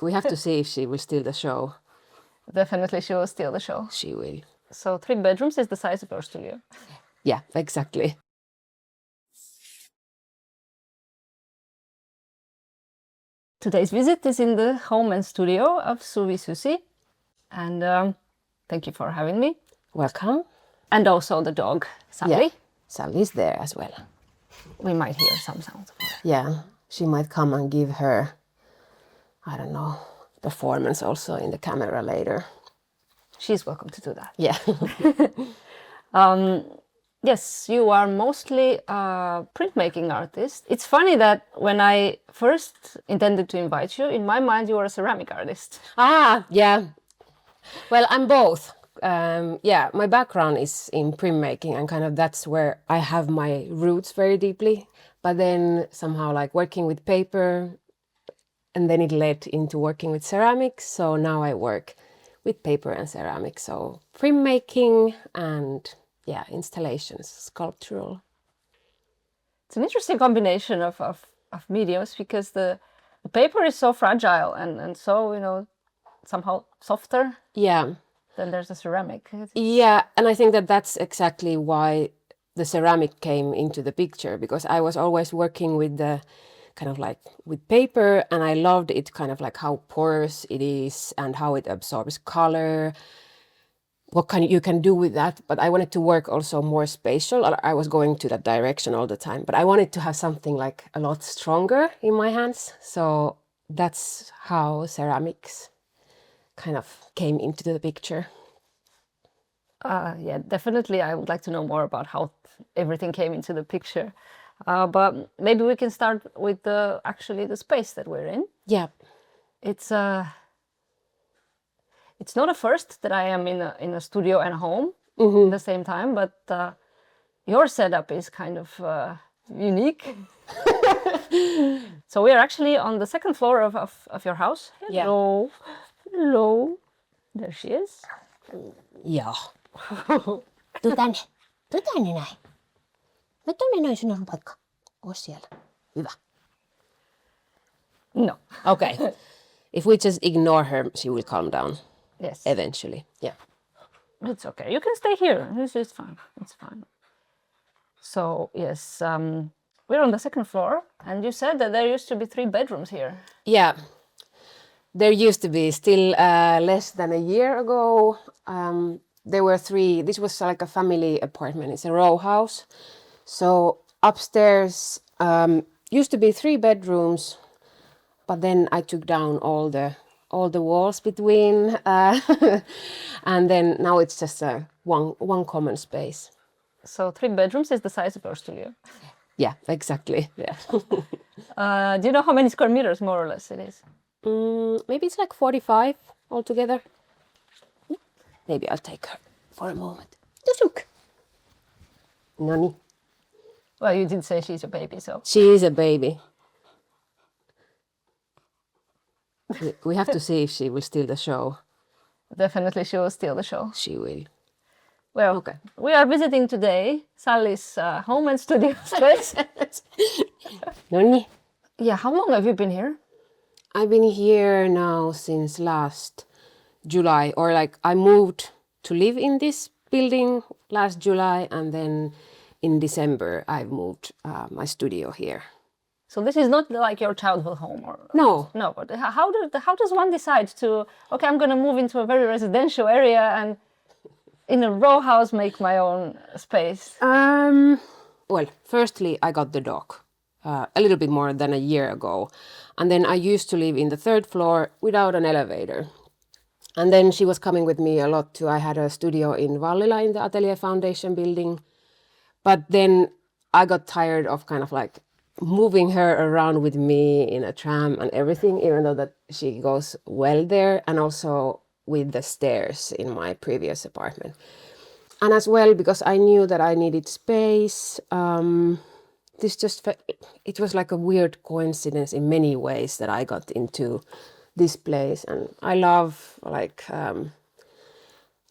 We have to see if she will steal the show. Definitely she will steal the show. She will. So 3 bedrooms is the size of your studio. Yeah, exactly. Today's visit is in the home and studio of Suvi Sysi. And thank you for having me. Welcome. And also the dog, Sally. Yeah, Sally's there as well. We might hear some sounds. Yeah, she might come and give her, I don't know, performance also in the camera later. She's welcome to do that. Yeah. Yes, you are mostly a printmaking artist. It's funny that when I first intended to invite you, in my mind you were a ceramic artist. Yeah. Well, I'm both. Yeah, my background is in printmaking and kind of that's where I have my roots very deeply. But then somehow like working with paper and then it led into working with ceramics. So now I work with paper and ceramics. So printmaking and yeah, installations, sculptural. It's an interesting combination of mediums because the paper is so fragile and so, you know, somehow softer. Yeah. Then there's the ceramic. Yeah, and I think that that's exactly why the ceramic came into the picture, because I was always working with the kind of like with paper and I loved it kind of like how porous it is and how it absorbs color. What you can do with that, but I wanted to work also more spatial. I was going to that direction all the time, but I wanted to have something like a lot stronger in my hands. So that's how ceramics kind of came into the picture. Yeah, definitely. I would like to know more about how everything came into the picture. But maybe we can start with actually the space that we're in. Yeah. It's not a first that I am in a studio and home Mm-hmm. at the same time, but your setup is kind of unique. So we are actually on the second floor of your house. Hello. Yeah. Hello. There she is. Joo. Tuu tänne näin. Mä tonne noin sinun on paikka. Oo siellä. Hyvä. No. Okay. If we just ignore her, she will calm down. Yes. Eventually. Yeah. It's okay. You can stay here. This is fine. It's fine. So yes, we're on the second floor, and you said that there used to be 3 bedrooms here. Yeah. There used to be still less than a year ago. There were 3. This was like a family apartment. It's a row house. So upstairs used to be 3 bedrooms, but then I took down all the walls between, and then now it's just a one common space. So 3 bedrooms is the size of your studio. Yeah, exactly. Yeah. Do you know how many square meters, more or less, it is? Maybe it's like 45 altogether. Maybe I'll take her for a moment. Just look. Noni. Well, you did say she's a baby, so. She is a baby. We have to see if she will steal the show. Definitely she will steal the show. She will. Well, Okay. We are visiting today Sally's home and studio space. Noni. Yeah, how long have you been here? I've been here now since last July, or like I moved to live in this building last July, and then in December I've moved my studio here. So this is not like your childhood home, or No. No, but how does one decide to, okay, I'm going to move into a very residential area and in a row house make my own space? Well, firstly I got the dog a little bit more than a year ago, and then I used to live in the 3rd floor without an elevator. And then she was coming with me a lot too. I had a studio in Vallila in the Atelier Foundation building. But then I got tired of kind of like moving her around with me in a tram and everything, even though that she goes well there, and also with the stairs in my previous apartment. And as well, because I knew that I needed space, it was like a weird coincidence in many ways that I got into this place. And I love like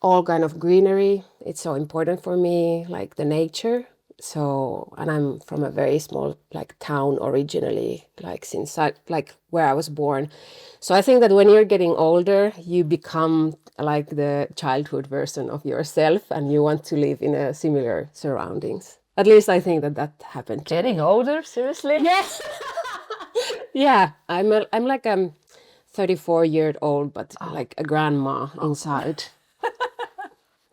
all kind of greenery. It's so important for me, like the nature. So, and I'm from a very small like town originally, like since like where I was born. So I think that when you're getting older, you become like the childhood version of yourself, and you want to live in a similar surroundings. At least I think that that happened. Getting older, seriously? Yes. Yeah, I'm like 34-year-old, but like a grandma inside.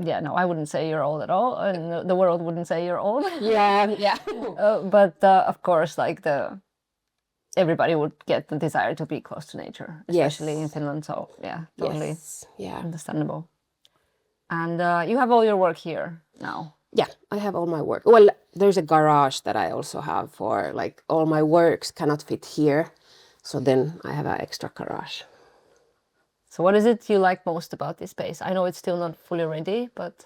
Yeah, no, I wouldn't say you're old at all, and the world wouldn't say you're old. Yeah, yeah. But of course, like everybody would get the desire to be close to nature, especially in Yes. Finland. So yeah, totally Yes. Yeah. understandable. And you have all your work here now. Yeah, I have all my work. Well, there's a garage that I also have for like all my works cannot fit here. So then I have an extra garage. So what is it you like most about this space? I know it's still not fully ready, but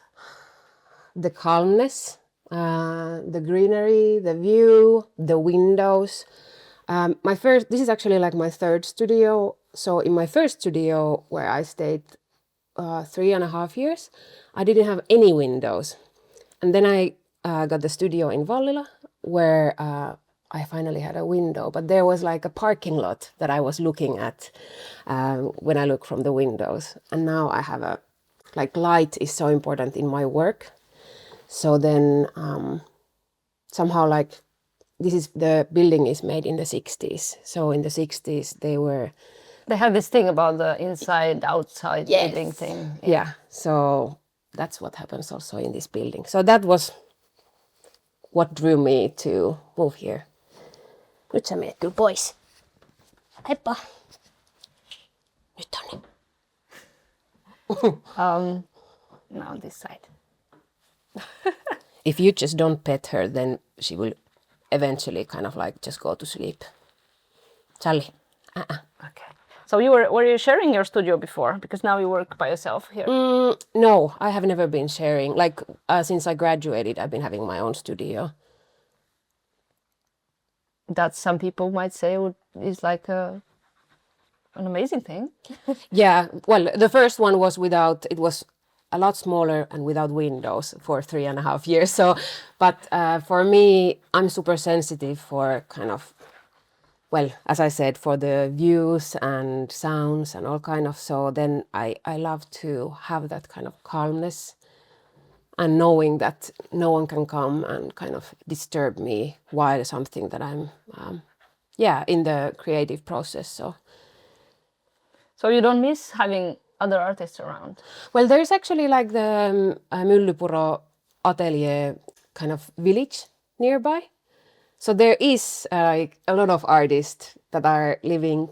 The calmness, the greenery, the view, the windows. This is actually like my third studio. So in my first studio where I stayed 3.5 years, I didn't have any windows. And then I got the studio in Vallila where I finally had a window, but there was like a parking lot that I was looking at when I look from the windows. And now I have like light is so important in my work. So then somehow like the building is made in the 60s. So in the 60s they have this thing about the inside outside living thing. Yeah. So that's what happens also in this building. So that was what drew me to move here. Nyt sä menet kyllä pois. Heippa. Nyt tonne. Now this side. If you just don't pet her, then she will eventually kind of like just go to sleep. Sally. Okay. So were you sharing your studio before? Because now you work by yourself here. No, I have never been sharing. Like since I graduated, I've been having my own studio. That some people might say is like an amazing thing. Yeah, well, the first one was it was a lot smaller and without windows for 3.5 years. So, but for me, I'm super sensitive for kind of, well, as I said, for the views and sounds and all kind of. So then I love to have that kind of calmness and knowing that no one can come and kind of disturb me while something that I'm, in the creative process. So you don't miss having other artists around? Well, there's actually like the Myllypuro atelier kind of village nearby. So there is like a lot of artists that are living,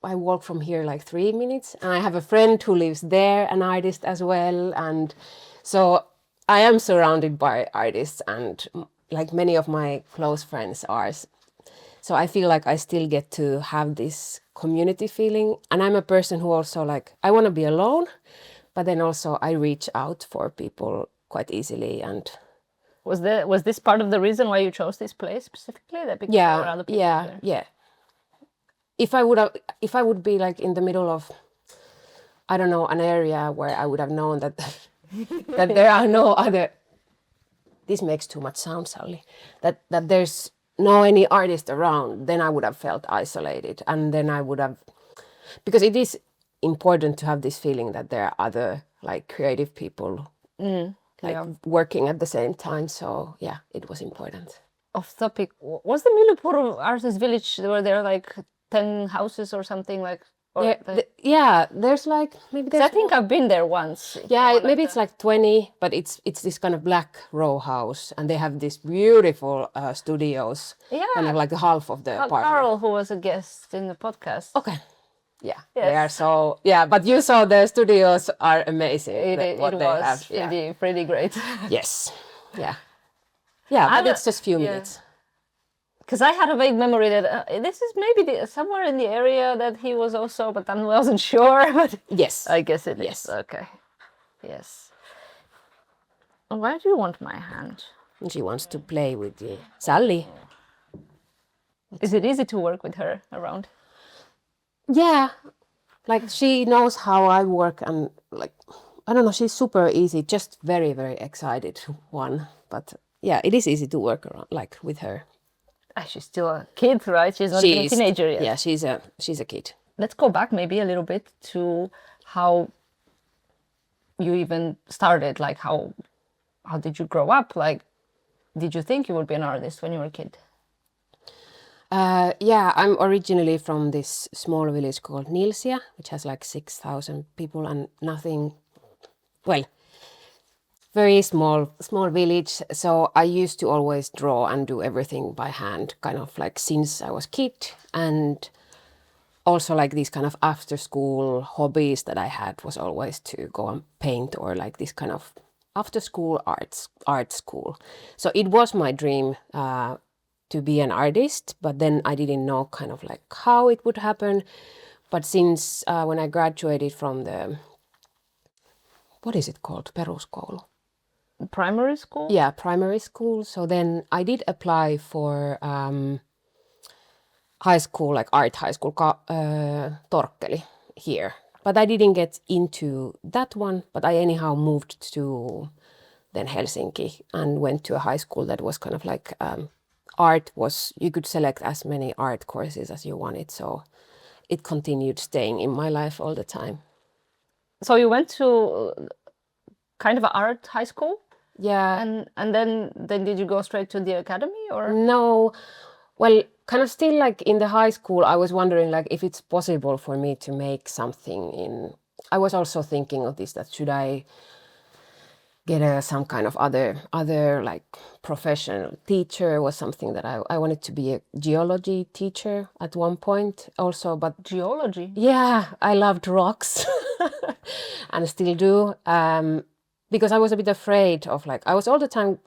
I walk from here like 3 minutes, and I have a friend who lives there, an artist as well. And so I am surrounded by artists, and like many of my close friends are. So I feel like I still get to have this community feeling. And I'm a person who also like, I want to be alone, but then also I reach out for people quite easily. And was this part of the reason why you chose this place specifically? That because there were other people there? Yeah. If I would be like in the middle of, I don't know, an area where I would have known that that there are no other. This makes too much sound, Sally. That there's no any artist around, then I would have felt isolated, and then I would have, because it is important to have this feeling that there are other like creative people working at the same time. So yeah, it was important. Off topic, was the Myllypuro Artist Village? Were there like 10 houses or something like? There's like maybe. I think I've been there once. Yeah, maybe it's like 20, but it's this kind of black row house, and they have these beautiful studios. Yeah, kind of like half of the apartment. Carl, who was a guest in the podcast. Okay. Yeah, they are so. Yeah, but you saw the studios are amazing. It was pretty great. Yes. Yeah. Yeah, but it's just few minutes. Because I had a vague memory that this is maybe somewhere in the area that he was also, but I wasn't sure. But yes, I guess it is. Okay. Yes. Why do you want my hand? She wants to play with you. Sally. Is it easy to work with her around? Yeah. Like she knows how I work, and like, I don't know, she's super easy, just very, very excited one. But yeah, it is easy to work around, like with her. She's still a kid, right? She's not even a She's teenager yet. yeah, she's a kid. Let's go back maybe a little bit to how you even started. Like how did you grow up? Like, did you think you would be an artist when you were a kid? Yeah, I'm originally from this small village called Nilsia, which has like 6,000 people and nothing. Well, very small village. So I used to always draw and do everything by hand, kind of like since I was kid, and also like these kind of after school hobbies that I had was always to go and paint or like this kind of after school art school. So it was my dream to be an artist, but then I didn't know kind of like how it would happen. But since when I graduated from the, what is it called, peruskoulu? Primary school? Yeah, primary school. So then I did apply for high school, like art high school, Torkkeli here. But I didn't get into that one, but I anyhow moved to then Helsinki and went to a high school that was kind of like art was, you could select as many art courses as you wanted. So it continued staying in my life all the time. So you went to kind of an art high school? Yeah. And then did you go straight to the academy or? No, well, kind of still like in the high school, I was wondering like if it's possible for me to make something in. I was also thinking of this, that should I get some kind of other like professional teacher was something that I wanted to be a geology teacher at one point also, but Geology? yeah, I loved rocks and still do, because I was a bit afraid of like, I was all the time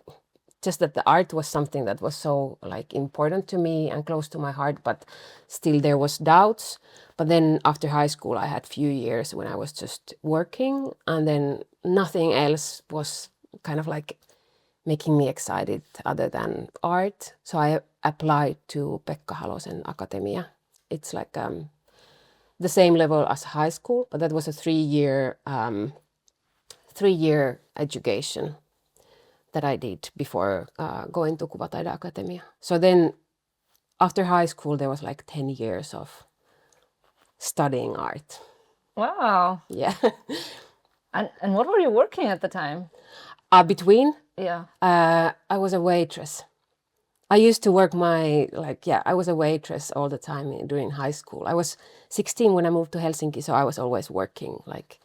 just that the art was something that was so like important to me and close to my heart, but still there was doubts. But then after high school, I had few years when I was just working, and then nothing else was kind of like making me excited other than art. So I applied to Pekka Halosen Akatemia. It's like the same level as high school, but that was a 3-year education that I did before going to Kuvataide Akatemia. So then after high school, there was like 10 years of studying art. Wow. Yeah. And what were you working at the time? Between, Yeah. I was a waitress. I used to work I was a waitress all the time during high school. I was 16 when I moved to Helsinki, so I was always working like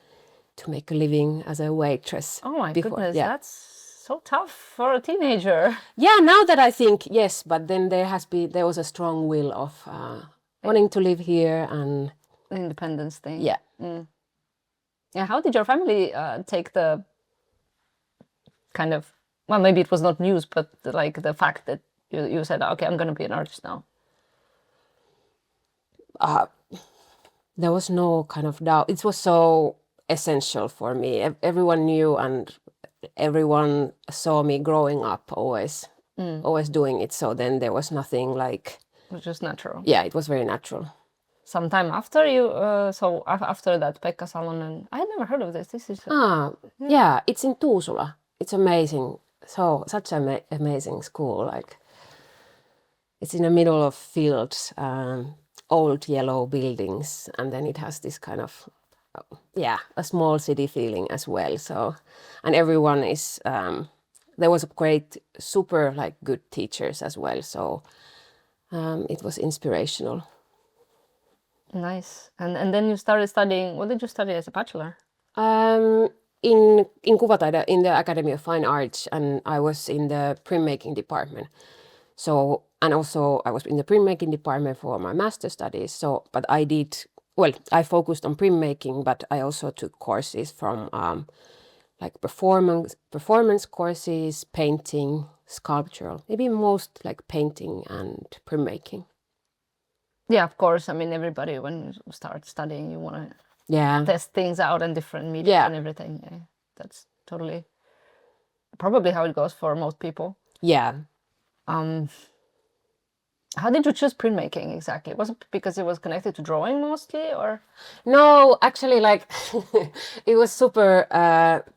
to make a living as a waitress. Oh my before. goodness, Yeah. that's so tough for a teenager. Yeah, now that I think, yes, but then there was a strong will of wanting to live here and The independence thing. yeah. Yeah, how did your family take the kind of, well, maybe it was not news, but like the fact that you said, okay, I'm going to be an artist now? There was no kind of doubt. It was so essential for me. Everyone knew and everyone saw me growing up always doing it. So then there was nothing like, It was just natural. yeah, it was very natural. Sometime after you, so after that Pekka Salonen, I had never heard of this. This is Yeah, it's in Tuusula. It's amazing. So such an amazing school. Like it's in the middle of fields, old yellow buildings, and then it has this kind of a small city feeling as well. So, and everyone is there was a great, super like good teachers as well. So it was inspirational. nice. And then you started studying. What did you study as a bachelor? In Kuvataide, in the Academy of Fine Arts, and I was in the printmaking department. So, and also I was in the printmaking department for my master studies. So, but I focused on printmaking, but I also took courses from like performance courses, painting, sculptural, maybe most like painting and printmaking. Yeah, of course. I mean, everybody, when you start studying, you want to Yeah. test things out in different media and everything. Yeah, that's totally probably how it goes for most people. Yeah. How did you choose printmaking exactly? Was it because it was connected to drawing mostly, or? No, actually, like it was super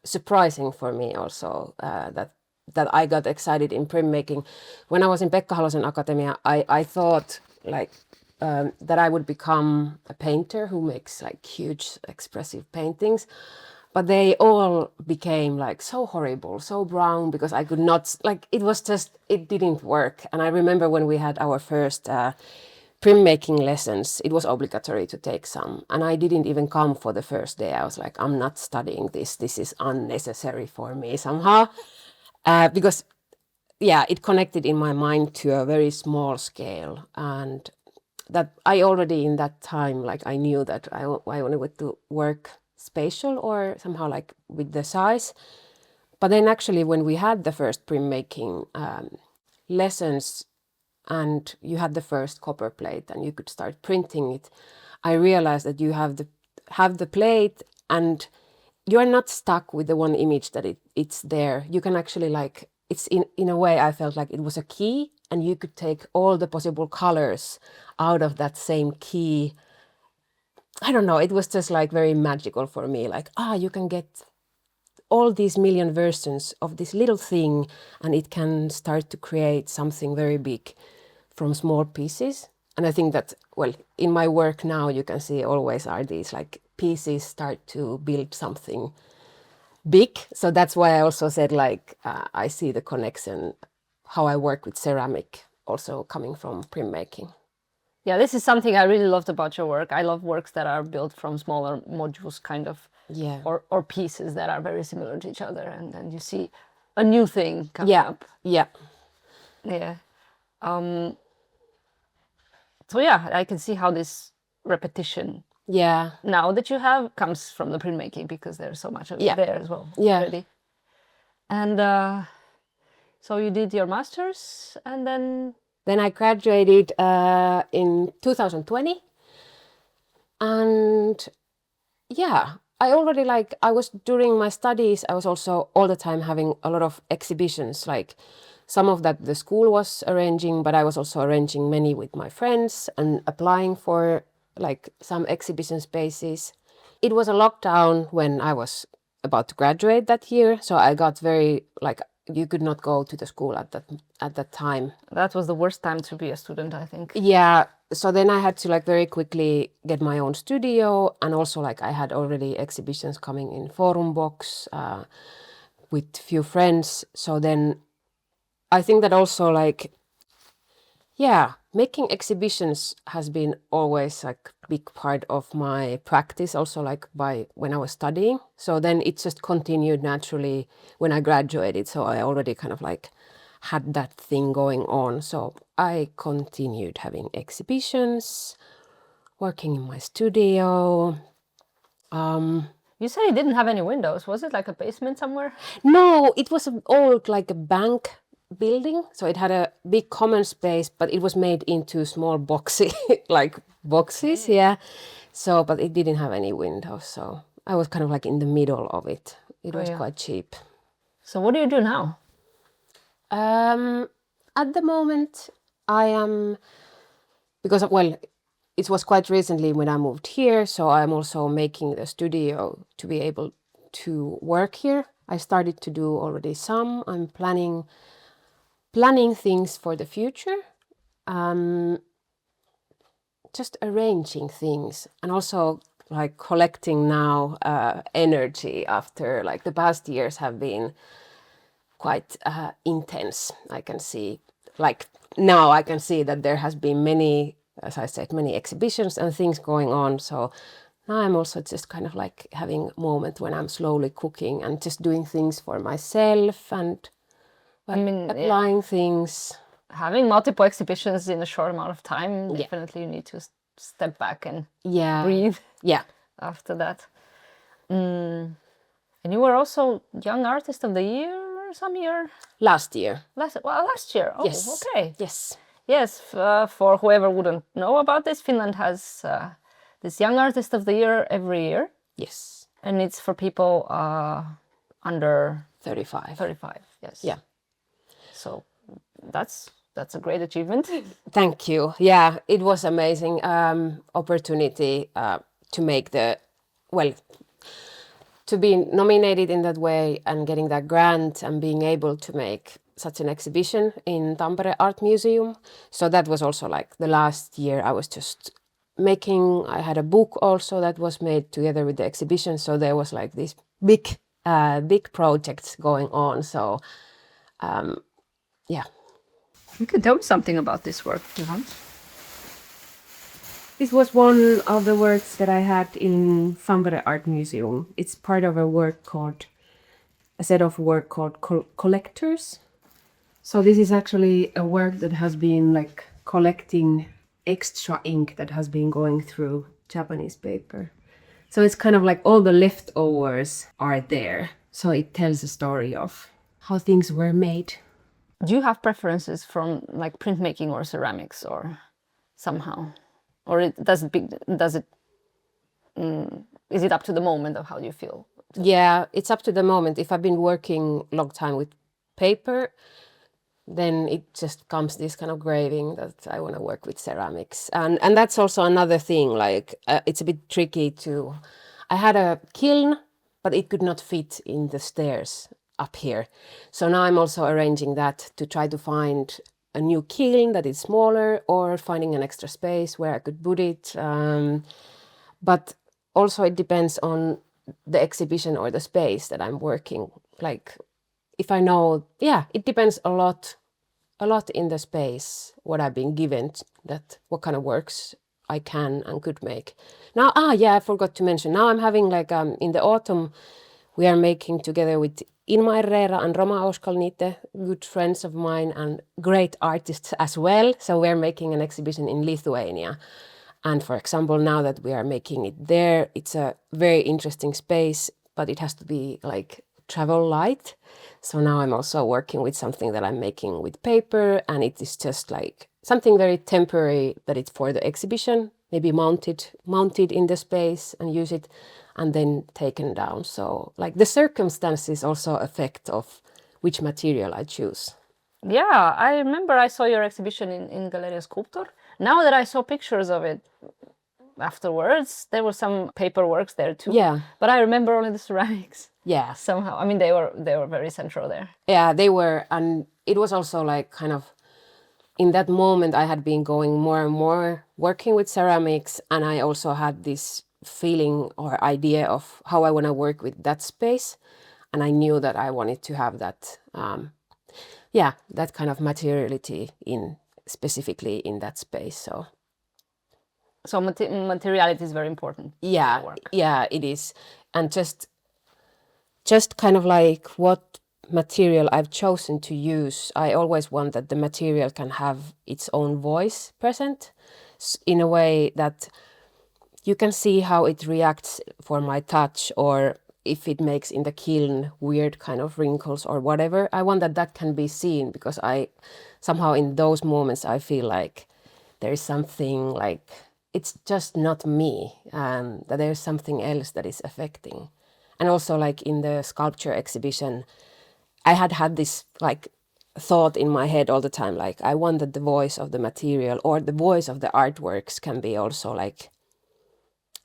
surprising for me also that that I got excited in printmaking. When I was in Pekka Halosen Academia, I thought like that I would become a painter who makes like huge expressive paintings. But they all became like so horrible, so brown, because I could not, like, it was just, it didn't work. And I remember when we had our first printmaking lessons, it was obligatory to take some. And I didn't even come for the first day. I was like, I'm not studying this. This is unnecessary for me somehow. Because, yeah, it connected in my mind to a very small scale. And that I already in that time, like, I knew that I wanted to work spatial or somehow like with the size. But then actually when we had the first printmaking lessons and you had the first copper plate and you could start printing it, I realized that you have the plate and you're not stuck with the one image that it's there. You can actually like, it's in a way I felt like it was a key and you could take all the possible colors out of that same key. I don't know, it was just like very magical for me. Like, you can get all these million versions of this little thing and it can start to create something very big from small pieces. And I think that, well, in my work now, you can see always are these like pieces start to build something big. So that's why I also said like, I see the connection, how I work with ceramic also coming from printmaking. Yeah, this is something I really loved about your work. I love works that are built from smaller modules, kind of, Yeah. or pieces that are very similar to each other, and then you see a new thing coming up. Yeah. Yeah. So yeah, I can see how this repetition now that you have comes from the printmaking, because there's so much of it there as well already. And so you did your master's and then I graduated in 2020. And yeah, I already like, I was during my studies, I was also all the time having a lot of exhibitions, like some of that the school was arranging, but I was also arranging many with my friends and applying for like some exhibition spaces. It was a lockdown when I was about to graduate that year, so I got very like, you could not go to the school at that time. That was the worst time to be a student, I think. Yeah, so then I had to like very quickly get my own studio, and also like I had already exhibitions coming in Forum Box with few friends. So then I think that also like, yeah, making exhibitions has been always like big part of my practice, also like by when I was studying. So then it just continued naturally when I graduated. So I already kind of like had that thing going on. So I continued having exhibitions, working in my studio. You said it didn't have any windows. Was it like a basement somewhere? No, it was an old like a bank building. So it had a big common space, but it was made into small boxy like boxes. Yeah. So, but it didn't have any windows. So I was kind of like in the middle of it. It was quite cheap. So what do you do now? At the moment, I am, because, well, it was quite recently when I moved here, so I'm also making the studio to be able to work here. I started to do already some. I'm planning things for the future, just arranging things, and also like collecting now energy after like the past years have been quite intense. I can see, like now I can see that there has been many, as I said, many exhibitions and things going on. So now I'm also just kind of like having a moment when I'm slowly cooking and just doing things for myself and applying things. Having multiple exhibitions in a short amount of time, definitely you need to step back and breathe. Yeah. After that. And you were also Young Artist of the Year some year? Last year. Last year. Oh, yes. Okay. Yes. Yes, for whoever wouldn't know about this, Finland has this Young Artist of the Year every year. Yes. And it's for people under 35. 35, yes. Yeah. So that's a great achievement. Thank you. Yeah, it was amazing opportunity to make to be nominated in that way and getting that grant and being able to make such an exhibition in Tampere Art Museum. So that was also like the last year I was just making. I had a book also that was made together with the exhibition. So there was like these big projects going on. So yeah. You can tell me something about this work, Johan. This was one of the works that I had in Tampere Art Museum. It's part of a set of work called Collectors. So this is actually a work that has been like collecting extra ink that has been going through Japanese paper. So it's kind of like all the leftovers are there. So it tells a story of how things were made. Do you have preferences from like printmaking or ceramics or somehow? Or is it up to the moment of how you feel? Yeah, it's up to the moment. If I've been working a long time with paper, then it just comes this kind of craving that I want to work with ceramics. And that's also another thing, like it's a bit tricky to... I had a kiln, but it could not fit in the stairs up here. So now I'm also arranging that to try to find a new kiln that is smaller or finding an extra space where I could put it. But also it depends on the exhibition or the space that I'm working. Like if I know, it depends a lot in the space, what I've been given, that what kind of works I can and could make. Now, I forgot to mention, now I'm having like, in the autumn, we are making together with Inma Herrera and Roma Auskalniite, good friends of mine and great artists as well. So we're making an exhibition in Lithuania. And for example, now that we are making it there, it's a very interesting space, but it has to be like travel light. So now I'm also working with something that I'm making with paper, and it is just like something very temporary that it's for the exhibition, maybe mounted in the space and use it, and then taken down. So like the circumstances also affect of which material I choose. Yeah, I remember I saw your exhibition in Galleria Sculptor. Now that I saw pictures of it afterwards, there were some paperworks there too. Yeah. But I remember only the ceramics. Yeah. Somehow. I mean, they were very central there. Yeah, they were. And it was also like kind of, in that moment, I had been going more and more working with ceramics. And I also had this feeling or idea of how I want to work with that space. And I knew that I wanted to have that, that kind of materiality specifically in that space. So materiality is very important. Yeah, it is. And just kind of like what material I've chosen to use, I always want that the material can have its own voice present in a way that you can see how it reacts for my touch, or if it makes in the kiln weird kind of wrinkles or whatever. I want that can be seen, because I somehow in those moments I feel like there is something like it's just not me, and that there's something else that is affecting. And also like in the sculpture exhibition, I had this like thought in my head all the time, like I want that the voice of the material or the voice of the artworks can be also like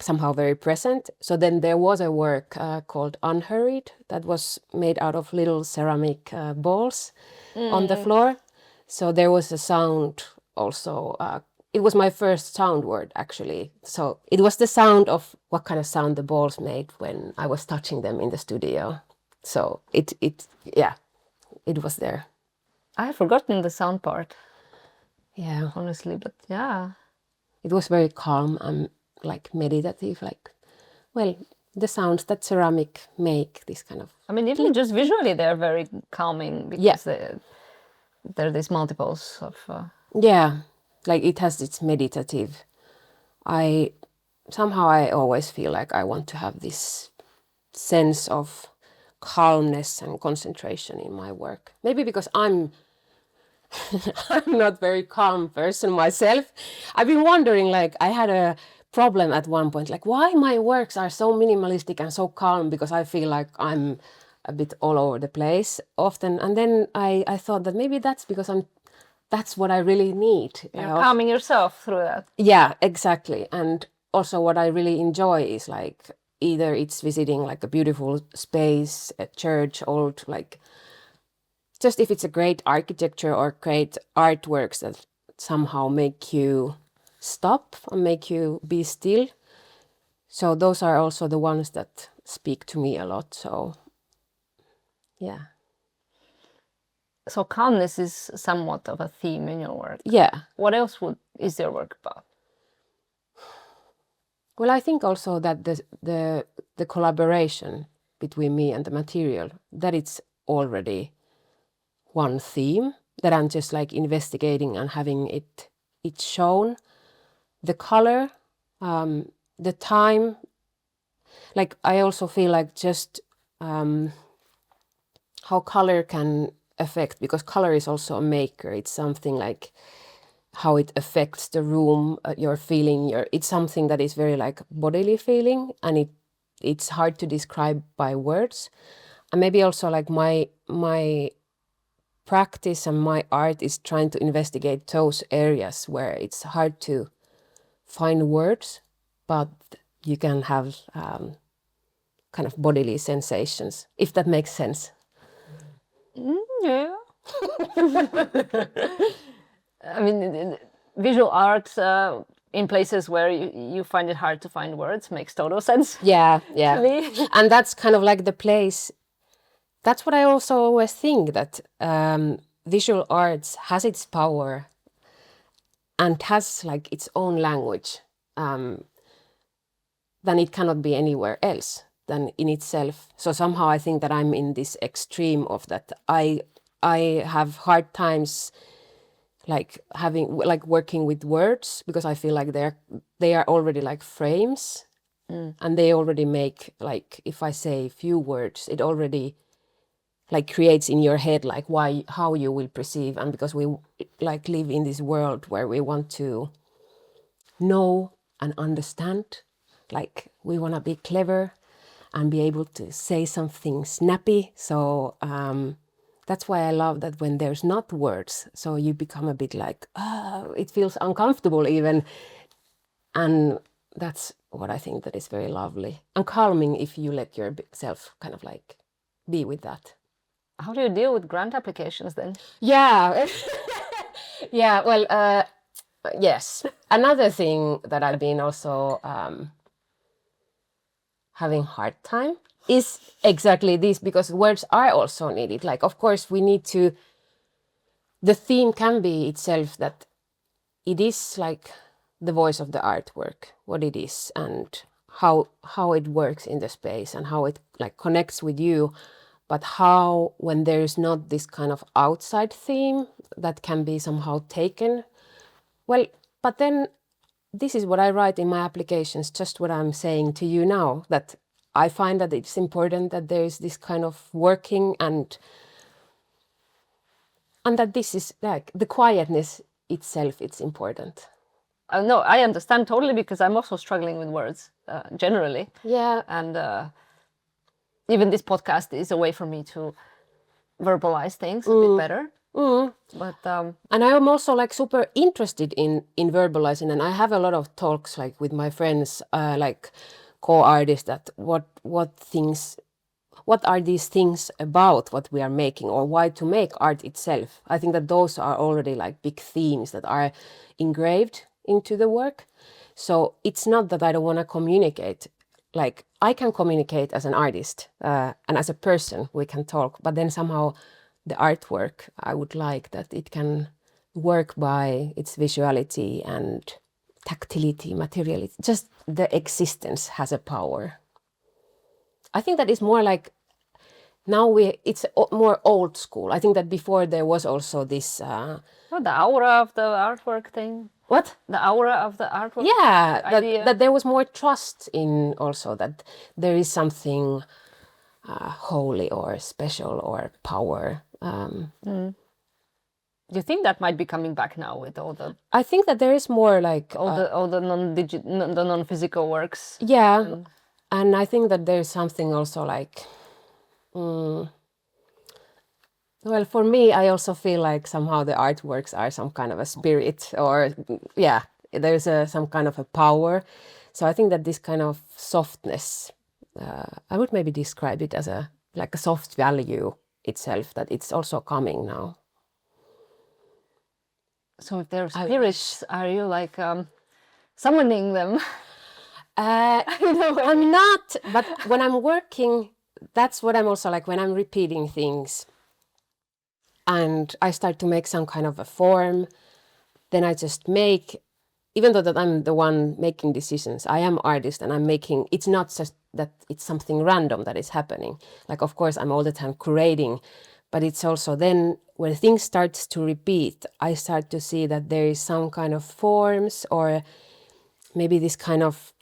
somehow very present. So then there was a work called Unhurried that was made out of little ceramic balls on the floor. So there was a sound also. It was my first sound word, actually. So it was the sound of what kind of sound the balls made when I was touching them in the studio. So it was there. I have forgotten the sound part. Yeah. Honestly, but yeah. It was very calm and like meditative, like, well, the sounds that ceramic make, this kind of... I mean, even just visually, they're very calming, because there are these multiples of... Yeah, like it has its meditative... I always feel like I want to have this sense of calmness and concentration in my work. Maybe because I'm not very calm person myself. I've been wondering, like, I had a problem at one point, like, why my works are so minimalistic and so calm, because I feel like I'm a bit all over the place often. And then I thought that maybe that's because that's what I really need. You're calming yourself through that. Yeah, exactly. And also what I really enjoy is like either it's visiting like a beautiful space, a church, old, like, just if it's a great architecture or great artworks that somehow make you stop and make you be still. So those are also the ones that speak to me a lot. So yeah. So calmness is somewhat of a theme in your work. Yeah. What else is your work about? Well, I think also that the collaboration between me and the material, that it's already one theme that I'm just like investigating and having it shown. The color, the time, like I also feel like just how color can affect, because color is also a maker. It's something like how it affects the room, your feeling. It's something that is very like bodily feeling, and it's hard to describe by words. And maybe also like my practice and my art is trying to investigate those areas where it's hard to find words, but you can have kind of bodily sensations, if that makes sense. Yeah. I mean, visual art in places where you find it hard to find words makes total sense. Yeah. To me. And that's kind of like the place. That's what I also always think, that visual arts has its power and has like its own language. Then it cannot be anywhere else than in itself. So somehow I think that I'm in this extreme of that. I have hard times like working with words, because I feel like they are already like frames, and they already make, like, if I say few words, it already like creates in your head like how you will perceive. And because we like live in this world where we want to know and understand, like we want to be clever and be able to say something snappy. So that's why I love that when there's not words, so you become a bit like, it feels uncomfortable even. And that's what I think that is very lovely and calming, if you let yourself kind of like be with that. How do you deal with grant applications then? Yeah. Yeah, well, yes. Another thing that I've been also having hard time is exactly this, because words are also needed. Like, of course, we need to, the theme can be itself that it is like the voice of the artwork, what it is, and how it works in the space and how it like connects with you. But how, when there is not this kind of outside theme that can be somehow taken, well, but then this is what I write in my applications, just what I'm saying to you now, that I find that it's important that there is this kind of working, and that this is like the quietness itself, it's important. No, I understand totally, because I'm also struggling with words generally. Yeah. And even this podcast is a way for me to verbalize things a bit better. But and I am also like super interested in verbalizing, and I have a lot of talks like with my friends, like co-artists, that what are these things about what we are making, or why to make art itself. I think that those are already like big themes that are engraved into the work. So it's not that I don't want to communicate. Like, I can communicate as an artist, and as a person we can talk, but then somehow the artwork, I would like that it can work by its visuality and tactility, materiality. Just the existence has a power. I think that is more like, now it's more old school. I think that before there was also this the aura of the artwork thing. What? The aura of the artwork. Yeah, that there was more trust in, also that there is something holy or special or power. Do you think that might be coming back now with all the? I think that there is more like all the non-physical works. Yeah, and I think that there is something also like. Well, for me, I also feel like somehow the artworks are some kind of a spirit, or there's some kind of a power. So I think that this kind of softness I would maybe describe it as a soft value itself, that it's also coming now. So if they're spirits, are you like summoning them? I'm not, but when I'm working, that's what I'm also like when I'm repeating things and I start to make some kind of a form, then I just make, even though that I'm the one making decisions, I am artist and I'm making, it's not just that it's something random that is happening. Like, of course, I'm all the time curating, but it's also then when things starts to repeat, I start to see that there is some kind of forms or maybe this kind of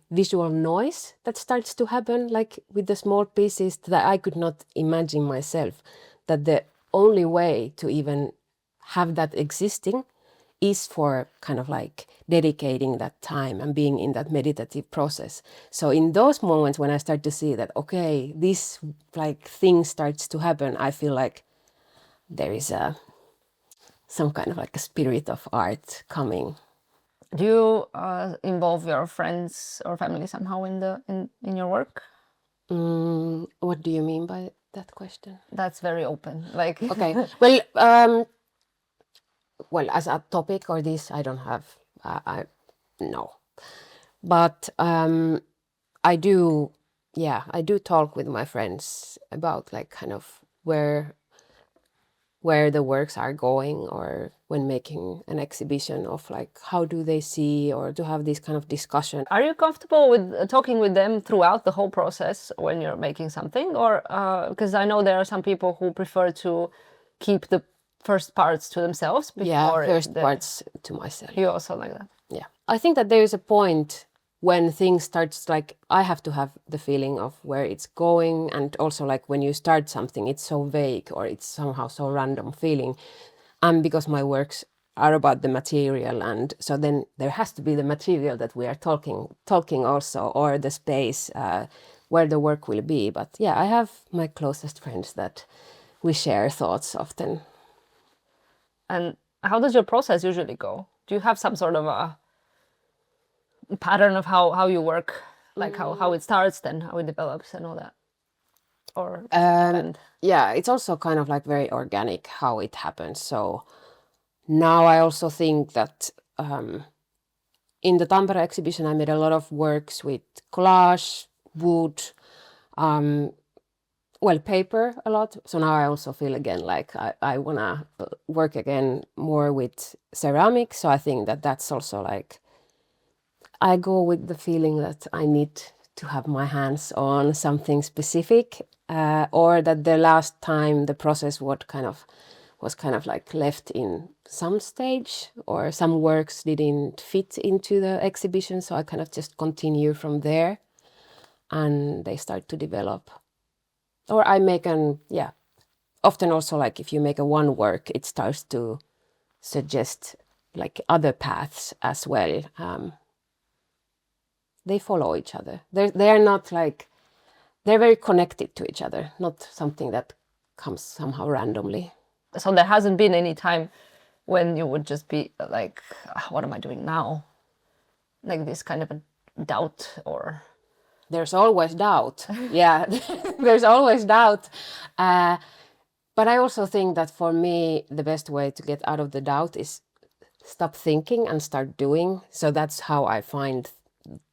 visual noise that starts to happen, like with the small pieces that I could not imagine myself, that the only way to even have that existing is for kind of like dedicating that time and being in that meditative process. So in those moments when I start to see that, okay, this like thing starts to happen, I feel like there is some kind of like a spirit of art coming. Do you involve your friends or family somehow in your work? What do you mean by that question? That's very open. Like okay, well, as a topic or this, I don't have. No, but I do. Yeah, I do talk with my friends about like kind of where the works are going, or when making an exhibition of like how do they see, or to have this kind of discussion. Are you comfortable with talking with them throughout the whole process when you're making something, or because I know there are some people who prefer to keep the first parts to themselves before parts to myself. You also like that? Yeah, I think that there is a point when things starts, like I have to have the feeling of where it's going, and also like when you start something, it's so vague or it's somehow so random feeling, and because my works are about the material, and so then there has to be the material that we are talking also, or the space where the work will be. But yeah, I have my closest friends that we share thoughts often. And how does your process usually go? Do you have some sort of a pattern of how you work, like how it starts, then how it develops and all that? Or yeah, it's also kind of like very organic how it happens. So now I also think that in the Tampere exhibition, I made a lot of works with collage, wood, paper a lot. So now I also feel again like I want to work again more with ceramics. So I think that that's also like, I go with the feeling that I need to have my hands on something specific, or that the last time the process was kind of like left in some stage, or some works didn't fit into the exhibition. So I kind of just continue from there and they start to develop. Or I make often also like if you make a one work, it starts to suggest like other paths as well. They follow each other. They're not like, they're very connected to each other, not something that comes somehow randomly. So there hasn't been any time when you would just be like, what am I doing now? Like this kind of a doubt, or? There's always doubt. Yeah, there's always doubt. But I also think that for me, the best way to get out of the doubt is stop thinking and start doing. So that's how I find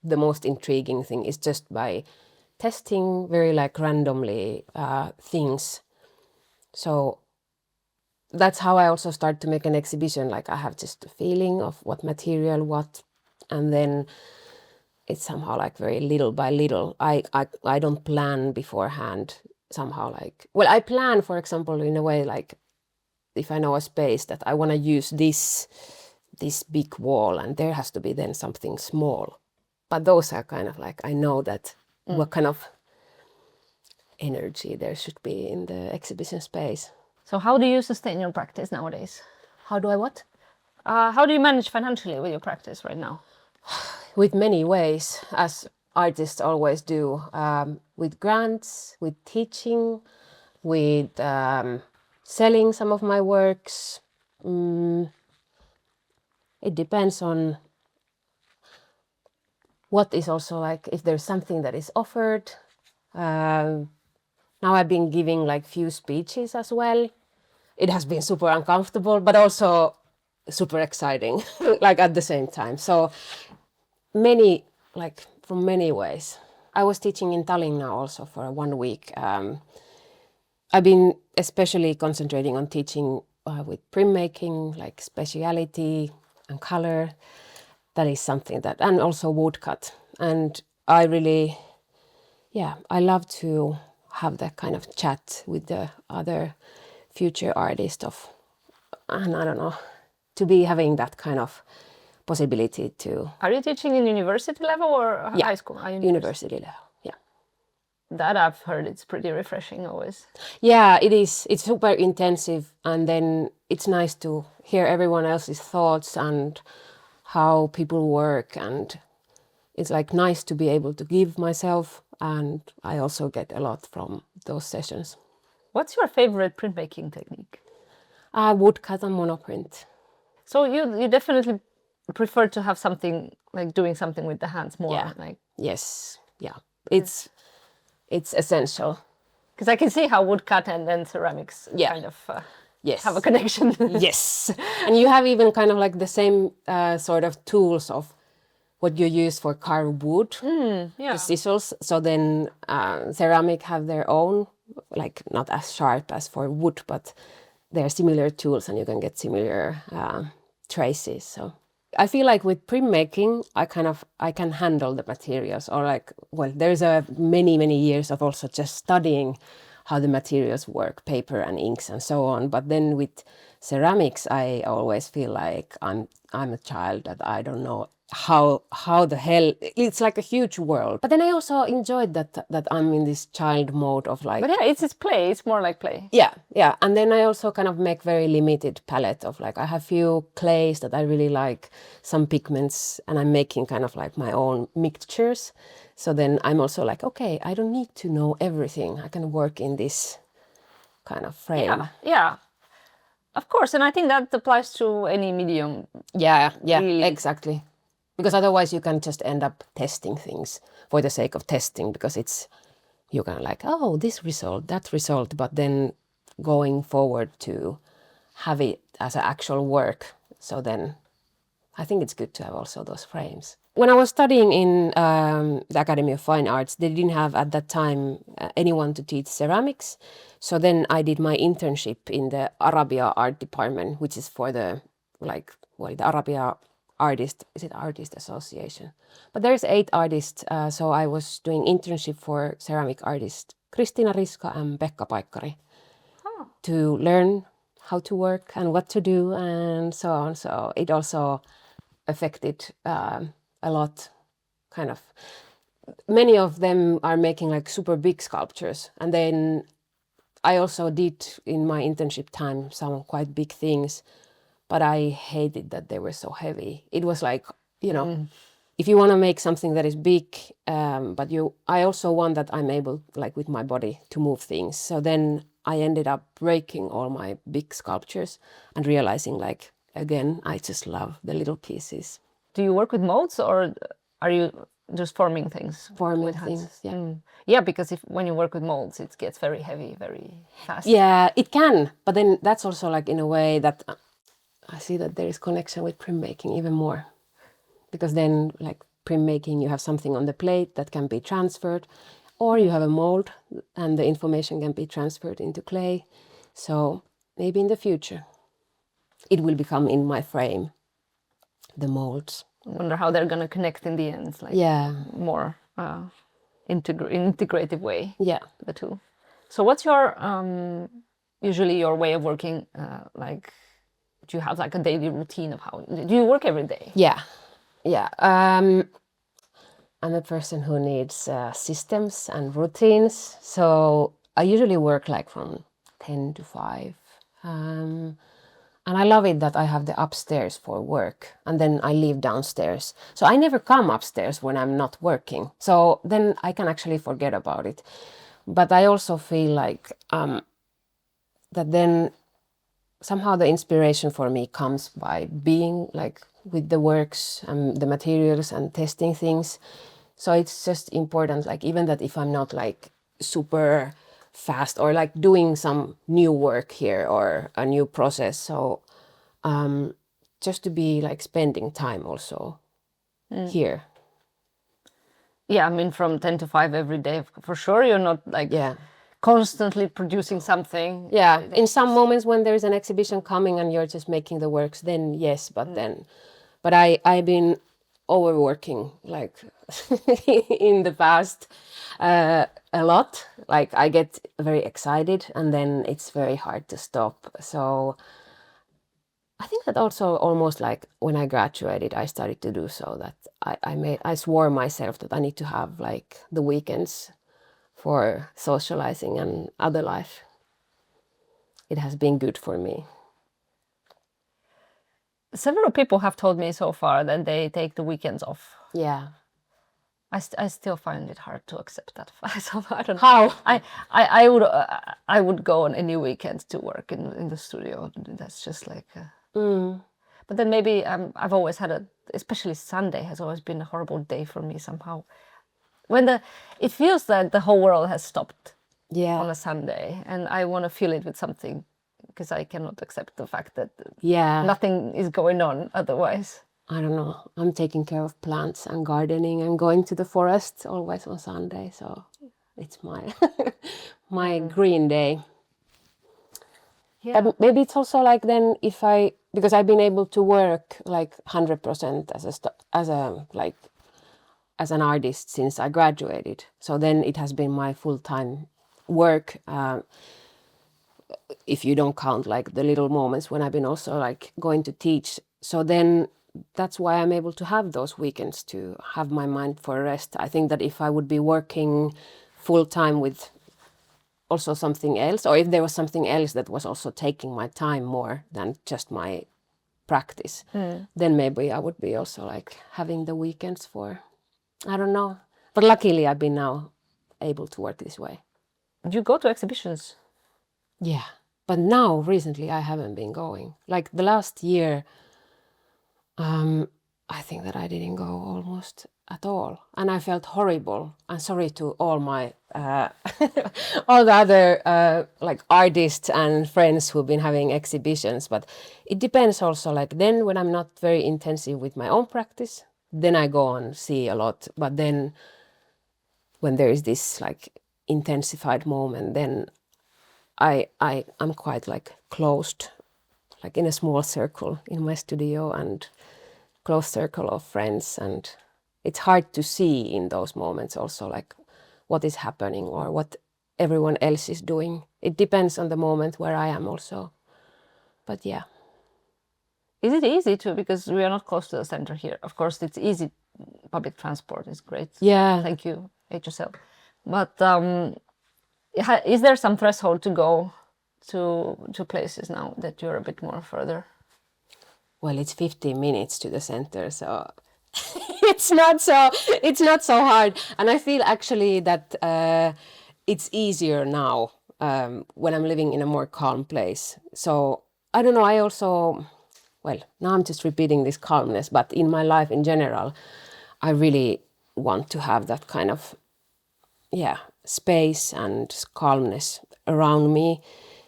the most intriguing thing, is just by testing very like randomly things. So that's how I also start to make an exhibition. Like I have just a feeling of what material, what, and then it's somehow like very little by little. I don't plan beforehand somehow like, well, I plan, for example, in a way like if I know a space that I want to use this big wall, and there has to be then something small. But those are kind of like, I know that what kind of energy there should be in the exhibition space. So how do you sustain your practice nowadays? How do I what? How do you manage financially with your practice right now? With many ways, as artists always do, with grants, with teaching, with selling some of my works. It depends on what is also like, if there's something that is offered. Now I've been giving like few speeches as well. It has been super uncomfortable, but also super exciting, like at the same time. So many, like from many ways. I was teaching in Tallinn now also for 1 week. I've been especially concentrating on teaching with printmaking, like speciality and color. That is something that, and also woodcut. And I really, I love to have that kind of chat with the other future artists and I don't know, to be having that kind of possibility to. Are you teaching in university level or high school? University level, yeah. That I've heard it's pretty refreshing always. Yeah, it is. It's super intensive, and then it's nice to hear everyone else's thoughts and how people work, and it's like nice to be able to give myself, and I also get a lot from those sessions. What's your favorite printmaking technique? Woodcut and monoprint. So you definitely prefer to have something like doing something with the hands more. Yeah. Like yes, yeah. It's essential. Because I can see how woodcut and then ceramics kind of have a connection. Yes, and you have even kind of like the same sort of tools of what you use for carved wood, the scissors. So then ceramic have their own, like not as sharp as for wood, but they're similar tools and you can get similar traces. So I feel like with printmaking, I can handle the materials, or like, well, there's many years of also just studying how the materials work, paper and inks and so on. But then with ceramics, I always feel like I'm a child, that I don't know how the hell, it's like a huge world. But then I also enjoyed that I'm in this child mode of like. But yeah, it's play. It's more like play. Yeah. And then I also kind of make very limited palette of like, I have few clays that I really like, some pigments, and I'm making kind of like my own mixtures. So then I'm also like, okay, I don't need to know everything. I can work in this kind of frame. Yeah. Of course, and I think that applies to any medium. Yeah, really. Exactly. Because otherwise you can just end up testing things for the sake of testing, because you're kind of like, oh, this result, that result, but then going forward to have it as an actual work. So then I think it's good to have also those frames. When I was studying in the Academy of Fine Arts, they didn't have at that time anyone to teach ceramics. So then I did my internship in the Arabia art department, which is for the Arabia Artist Association. But there's 8 artists, so I was doing internship for ceramic artists Kristiina Riska and Pekka Paikkari to learn how to work and what to do and so on. So it also affected a lot, kind of. Many of them are making like super big sculptures, and then I also did in my internship time some quite big things, but I hated that they were so heavy. It was like, if you want to make something that is big, but I also want that I'm able, like with my body, to move things. So then I ended up breaking all my big sculptures and realizing, like, again, I just love the little pieces. Do you work with molds, or are you just forming things? Forming things, yeah. Yeah, because when you work with molds, it gets very heavy, very fast. Yeah, it can. But then that's also like in a way that I see that there is connection with printmaking even more. Because then, like printmaking, you have something on the plate that can be transferred, or you have a mold and the information can be transferred into clay. So maybe in the future, it will become in my frame, the molds. I wonder how they're going to connect in the end. It's like more integrative way. Yeah, the two. So what's your usually your way of working? Like, do you have like a daily routine of how do you work every day? Yeah. I'm a person who needs systems and routines. So I usually work like from 10 to 5. And I love it that I have the upstairs for work, and then I live downstairs. So I never come upstairs when I'm not working. So then I can actually forget about it. But I also feel like that then somehow the inspiration for me comes by being like with the works and the materials and testing things. So it's just important, like even that if I'm not like super fast or like doing some new work here or a new process, so just to be like spending time also here. Yeah, I mean, from 10 to 5 every day, for sure, you're not like constantly producing something. Yeah, in some moments when there's an exhibition coming and you're just making the works, then yes, but I've been overworking like in the past a lot. Like I get very excited and then it's very hard to stop. So I think that also almost like when I graduated, I started to do so, that I swore myself that I need to have like the weekends for socializing and other life. It has been good for me. Several people have told me so far that they take the weekends off. Yeah. I still find it hard to accept that. So I don't know. How? I would go on any weekend to work in the studio. That's just like. But then maybe I've always had especially Sunday has always been a horrible day for me somehow. When it feels like the whole world has stopped. Yeah. On a Sunday, and I want to fill it with something, because I cannot accept the fact that nothing is going on otherwise. I don't know. I'm taking care of plants and gardening and going to the forest always on Sunday. So it's my my green day. Yeah. But maybe it's also like then because I've been able to work like 100% as an artist since I graduated. So then it has been my full-time work. If you don't count like the little moments when I've been also like going to teach. So then that's why I'm able to have those weekends to have my mind for rest. I think that if I would be working full time with also something else, or if there was something else that was also taking my time more than just my practice, then maybe I would be also like having the weekends for, I don't know. But luckily I've been now able to work this way. Do you go to exhibitions? Yeah. But now, recently, I haven't been going. Like the last year, I think that I didn't go almost at all. And I felt horrible. I'm sorry to all my, all the other like artists and friends who've been having exhibitions. But it depends also, like then when I'm not very intensive with my own practice, then I go and see a lot. But then when there is this like intensified moment, then I'm quite like closed, like in a small circle in my studio and close circle of friends, and it's hard to see in those moments also like what is happening or what everyone else is doing. It depends on the moment where I am also. But yeah. Is it easy to, because we are not close to the center here. Of course, it's easy. Public transport is great. Yeah. Thank you, HSL. But is there some threshold to go to places now that you're a bit more further? Well, it's 15 minutes to the center, so it's not so hard. And I feel actually that it's easier now when I'm living in a more calm place. So I don't know. I also, well, now I'm just repeating this calmness, but in my life in general, I really want to have that kind of space and calmness around me.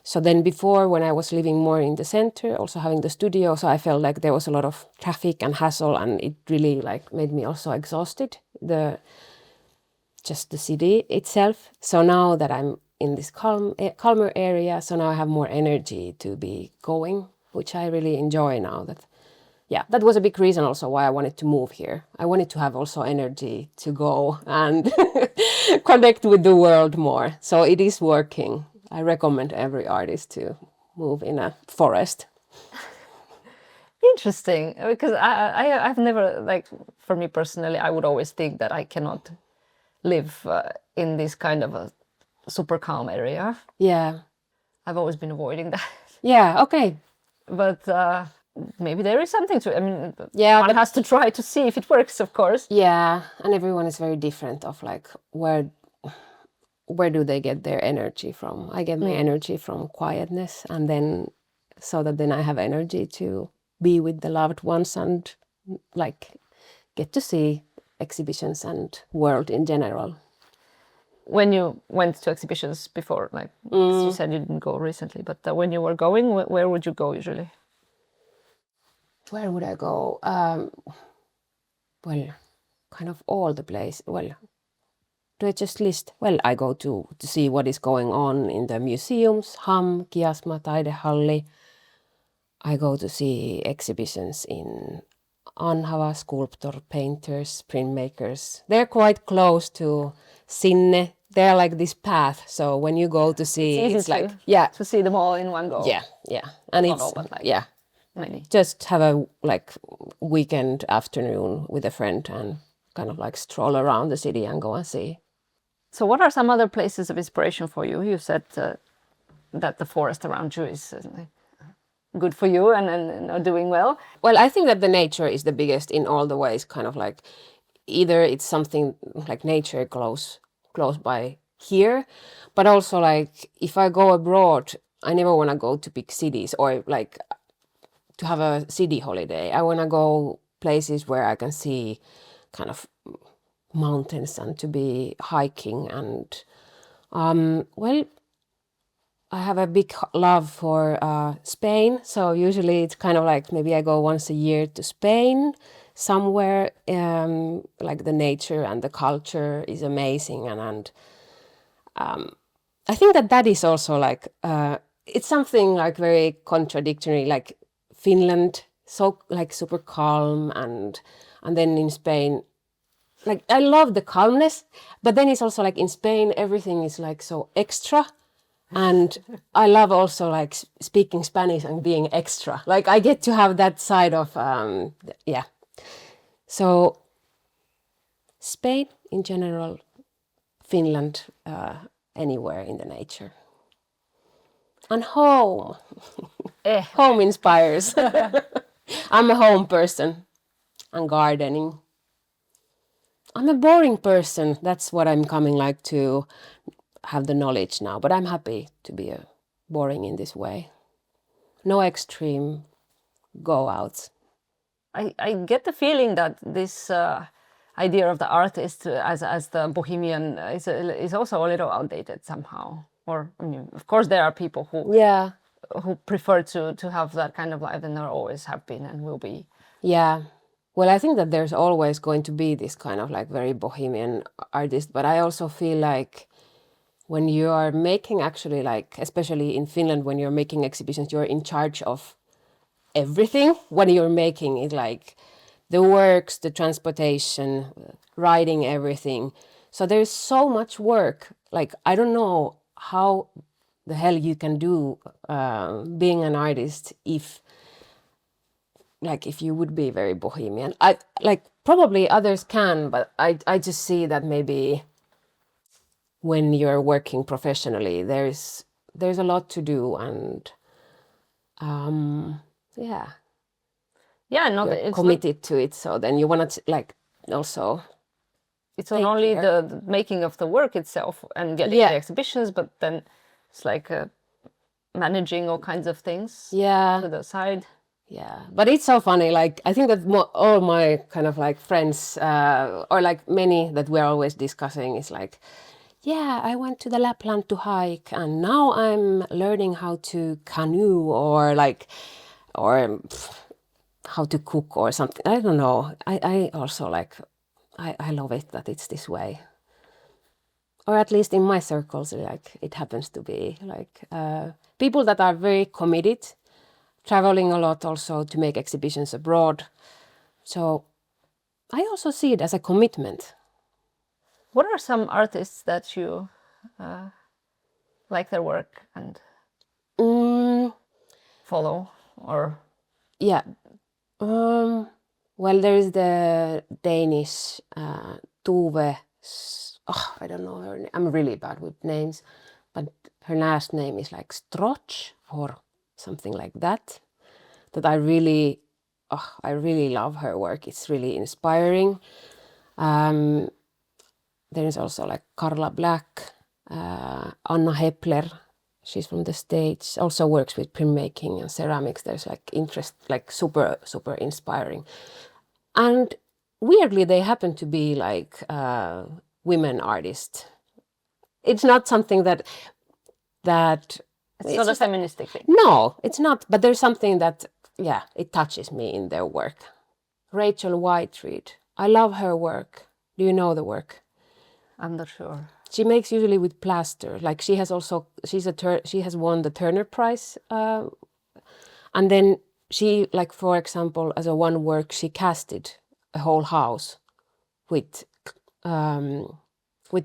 So then before, when I was living more in the center, also having the studio, so I felt like there was a lot of traffic and hassle, and it really like made me also exhausted, just the city itself. So now that I'm in this calmer area, so now I have more energy to be going, which I really enjoy now. That was a big reason also why I wanted to move here. I wanted to have also energy to go and connect with the world more. So it is working. I recommend every artist to move in a forest. Interesting, because I've never, like, for me personally, I would always think that I cannot live in this kind of a super calm area. Yeah. I've always been avoiding that. Yeah, okay. But maybe there is something to it. I mean, one has to try to see if it works, of course. Yeah, and everyone is very different of like where do they get their energy from. I get my energy from quietness, and then so that then I have energy to be with the loved ones and like get to see exhibitions and world in general. When you went to exhibitions before, like you said you didn't go recently, but when you were going, where would you go usually? Where would I go? Well, kind of all the place. Well, do I just list? Well, I go to see what is going on in the museums, HAM, Kiasma, Taidehalli. I go to see exhibitions in Anhava, sculptor, painters, printmakers. They're quite close to Sinne. They're like this path. So when you go to see, it's like to see them all in one go. Yeah, and Not it's all, but like many. Just have a like weekend afternoon with a friend and kind of like stroll around the city and go and see. So what are some other places of inspiration for you? You said that the forest around you is good for you and doing well. Well, I think that the nature is the biggest in all the ways, kind of like either it's something like nature close by here, but also like if I go abroad, I never want to go to big cities or like to have a city holiday. I want to go places where I can see kind of mountains and to be hiking and well, I have a big love for Spain, so usually it's kind of like maybe I go once a year to Spain somewhere. Like the nature and the culture is amazing, and I think that is also like it's something like very contradictory. Like Finland, so like super calm, and then in Spain, like I love the calmness, but then it's also like in Spain everything is like so extra. And I love also like speaking Spanish and being extra. Like I get to have that side of, yeah. So Spain in general, Finland, anywhere in the nature. And home. Home inspires. I'm a home person and gardening. I'm a boring person. That's what I'm coming like to have the knowledge now, but I'm happy to be boring in this way. No extreme go outs. I get the feeling that this idea of the artist as the bohemian is also a little outdated somehow. Or I mean, of course, there are people who prefer to have that kind of life, and there always have been and will be. Yeah. Well, I think that there's always going to be this kind of like very bohemian artist, but I also feel like when you are making actually like, especially in Finland, when you're making exhibitions, you're in charge of everything. When you're making it, like the works, the transportation, writing everything. So there's so much work. Like, I don't know how the hell you can do being an artist if you would be very bohemian. I like probably others can, but I just see that maybe when you're working professionally, there's a lot to do, and yeah, you're committed to it. So then you want to like also. It's not only the making of the work itself and getting the exhibitions, but then it's like managing all kinds of things to the side. Yeah, but it's so funny. Like I think that all my kind of like friends or like many that we're always discussing is like, yeah, I went to the Lapland to hike, and now I'm learning how to canoe or how to cook or something. I don't know. I also like, I love it that it's this way. Or at least in my circles, like it happens to be like people that are very committed, traveling a lot also to make exhibitions abroad. So I also see it as a commitment. What are some artists that you like their work and follow or? Yeah. Well, there is the Danish Tove. I don't know her name. I'm really bad with names, but her last name is like Stroch or something like that. That I really love her work. It's really inspiring. There is also like Carla Black, Anna Hepler, She's from the States, also works with printmaking and ceramics. There's like interest, like super, super inspiring. And weirdly, they happen to be like women artists. It's not something that it's not a feministic thing. No, it's not. But there's something that, yeah, it touches me in their work. Rachel Whiteread. I love her work. Do you know the work? I'm not sure. She makes usually with plaster. Like she has won the Turner Prize, and then she, like, for example, as a one work, she casted a whole house with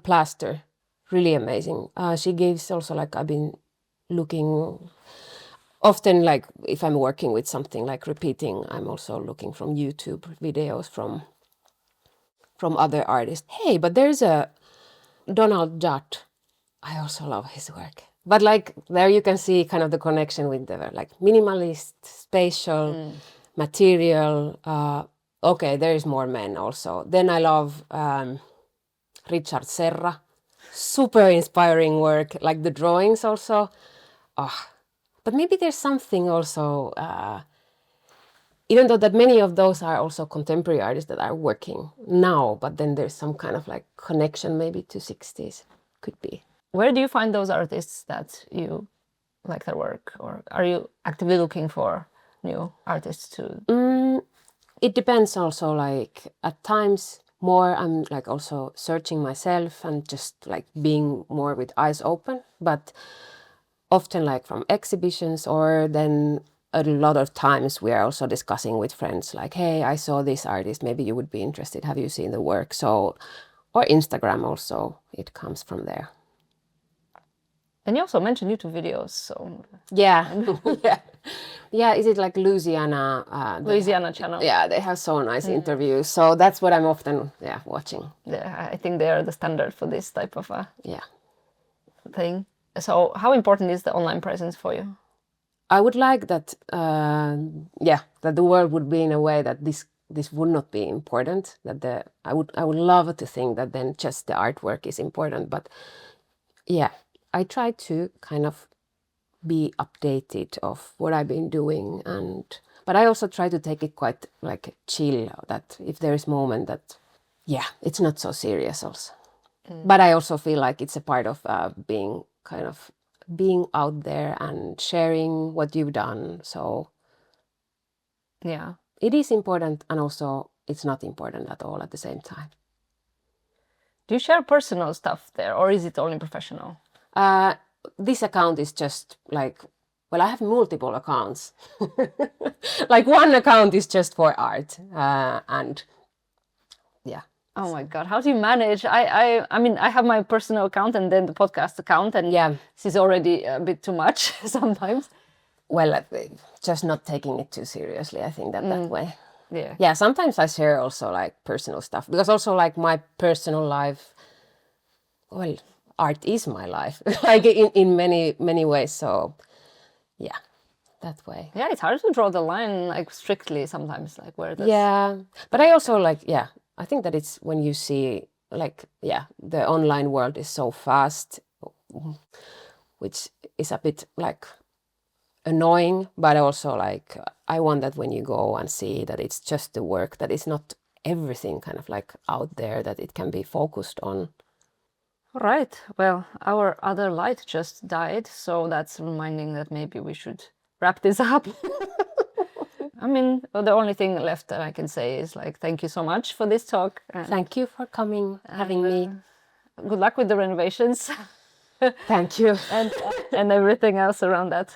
plaster. Really amazing. She gives also, like, I've been looking often, like if I'm working with something like repeating, I'm also looking from YouTube videos from other artists. Hey, but there's a Donald Judd. I also love his work. But like there you can see kind of the connection with the like minimalist, spatial, material. Okay, there is more men also. Then I love Richard Serra. Super inspiring work, like the drawings also. But maybe there's something also, even though that many of those are also contemporary artists that are working now, but then there's some kind of like connection maybe to 60s, could be. Where do you find those artists that you like their work? Or are you actively looking for new artists to... It depends also, like at times more I'm like also searching myself and just like being more with eyes open, but often like from exhibitions, or then a lot of times we are also discussing with friends like, hey, I saw this artist, maybe you would be interested, have you seen the work? So, or Instagram also, it comes from there. And you also mentioned YouTube videos, so... Yeah, yeah. Is it like Louisiana? Louisiana channel. Yeah, they have so nice interviews. So that's what I'm often watching. Yeah, I think they are the standard for this type of yeah thing. So how important is the online presence for you? I would like that, that the world would be in a way that this would not be important. That I would love to think that then just the artwork is important. But yeah, I try to kind of be updated of what I've been doing, but I also try to take it quite like chill. That if there is moment that, it's not so serious also. But I also feel like it's a part of being out there and sharing what you've done. So yeah, it is important, and also it's not important at all at the same time. Do you share personal stuff there, or is it only professional? This account is just like, well, I have multiple accounts. Like one account is just for art, and yeah. Oh my God, how do you manage? I mean, I have my personal account and then the podcast account, and this is already a bit too much sometimes. Well, just not taking it too seriously, I think that way. Yeah. Yeah, sometimes I share also like personal stuff, because also like my personal life, well, art is my life, like in many ways. So yeah, that way. Yeah, it's hard to draw the line like strictly sometimes, like where that's... Yeah, but I also like, I think that it's when you see like, the online world is so fast, which is a bit like annoying, but also like I want that when you go and see that it's just the work, that it's not everything kind of like out there, that it can be focused on. All right. Well, our other light just died, so that's reminding that maybe we should wrap this up. I mean, the only thing left that I can say is like, thank you so much for this talk. Thank you for coming, having me. Good luck with the renovations. Thank you. and everything else around that.